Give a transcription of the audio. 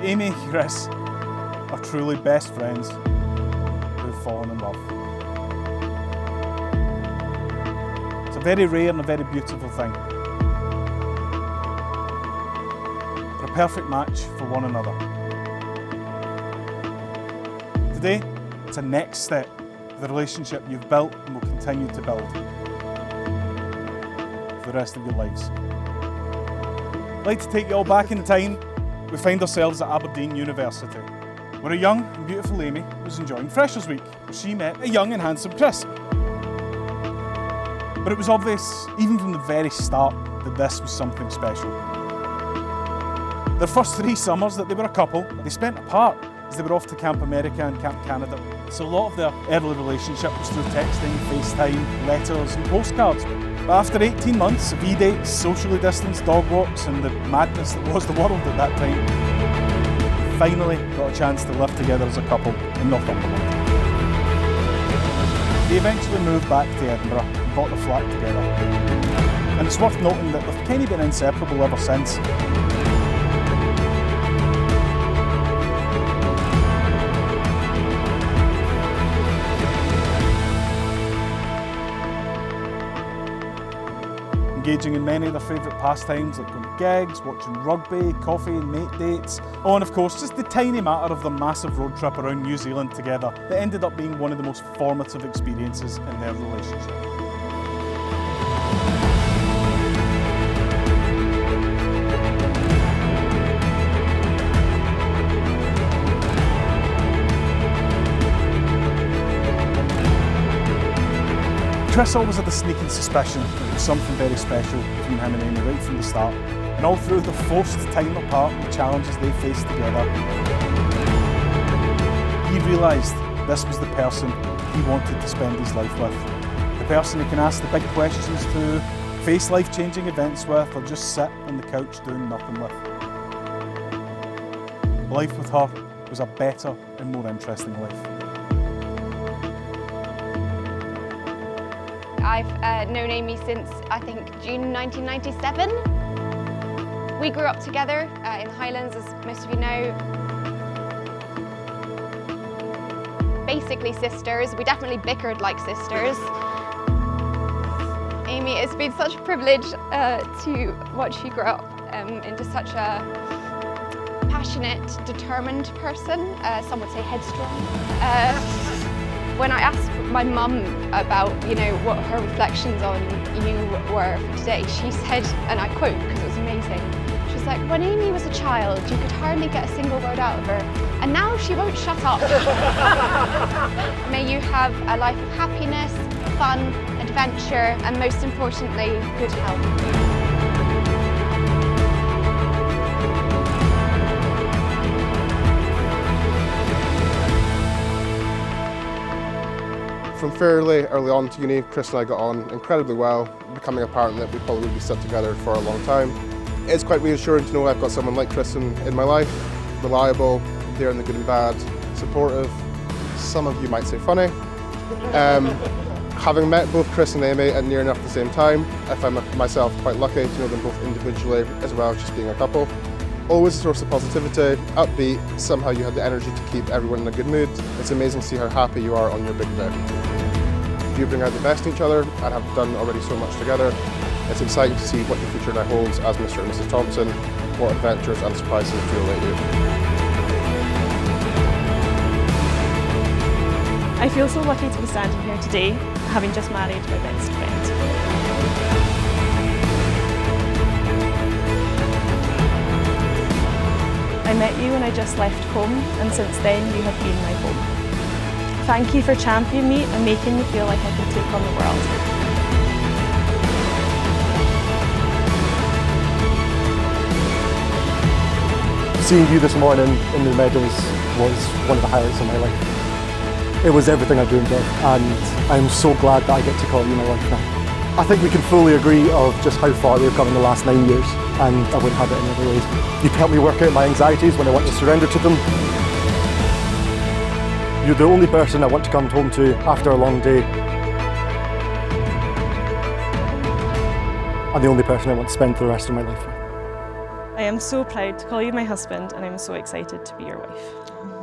Amy and Chris are truly best friends who've fallen in love. It's a very rare and a very beautiful thing. They're a perfect match for one another. Today, it's a next step of the relationship you've built and will continue to build for the rest of your lives. I'd like to take you all back in time. We find ourselves at Aberdeen University, where a young and beautiful Amy was enjoying Freshers' Week. She met a young and handsome Chris. But it was obvious, even from the very start, that this was something special. Their first 3 summers that they were a couple, they spent apart as they were off to Camp America and Camp Canada. So a lot of their early relationship was through texting, FaceTime, letters and postcards. But after 18 months of e-dates, socially distanced dog walks and the madness that was the world at that time, they finally got a chance to live together as a couple in Northumberland. They eventually moved back to Edinburgh and bought the flat together. And it's worth noting that they've kind of been inseparable ever since. Engaging in many of their favourite pastimes like going to gigs, watching rugby, coffee and mate dates. Oh, and of course, just the tiny matter of their massive road trip around New Zealand together that ended up being one of the most formative experiences in their relationship. Chris always had a sneaking suspicion that there was something very special between him and Amy right from the start. And all through the forced time apart and the challenges they faced together, he realised this was the person he wanted to spend his life with. The person he can ask the big questions to, face life-changing events with, or just sit on the couch doing nothing with. Life with her was a better and more interesting life. I've known Amy since, I think, June 1997. We grew up together in the Highlands, as most of you know. Basically sisters. We definitely bickered like sisters. Amy, it's been such a privilege to watch you grow up into such a passionate, determined person. Some would say headstrong. When I asked my mum about, what her reflections on you were for today, she said, and I quote because it was amazing, she's like, when Amy was a child, you could hardly get a single word out of her, and now she won't shut up. May you have a life of happiness, fun, adventure, and most importantly, good health. From fairly early on to uni, Chris and I got on incredibly well, becoming apparent that we probably would be stuck together for a long time. It's quite reassuring to know I've got someone like Chris in my life, reliable, there in the good and bad, supportive, some of you might say funny. Having met both Chris and Amy at near enough the same time, I find myself quite lucky to know them both individually as well as just being a couple. Always a source of positivity, upbeat, somehow you have the energy to keep everyone in a good mood. It's amazing to see how happy you are on your big day. You bring out the best in each other and have done already so much together. It's exciting to see what the future now holds as Mr. and Mrs. Thompson, what adventures and surprises to await you. I feel so lucky to be standing here today, having just married my best friend. I met you when I just left home, and since then you have been my home. Thank you for championing me and making me feel like I can take on the world. Seeing you this morning in the meadows was one of the highlights of my life. It was everything I dreamed of, and I'm so glad that I get to call you my wife now. I think we can fully agree of just how far we've come in the last 9 years, and I wouldn't have it any other way. You've helped me work out my anxieties when I want to surrender to them. You're the only person I want to come home to after a long day. And the only person I want to spend the rest of my life with. I am so proud to call you my husband and I'm so excited to be your wife.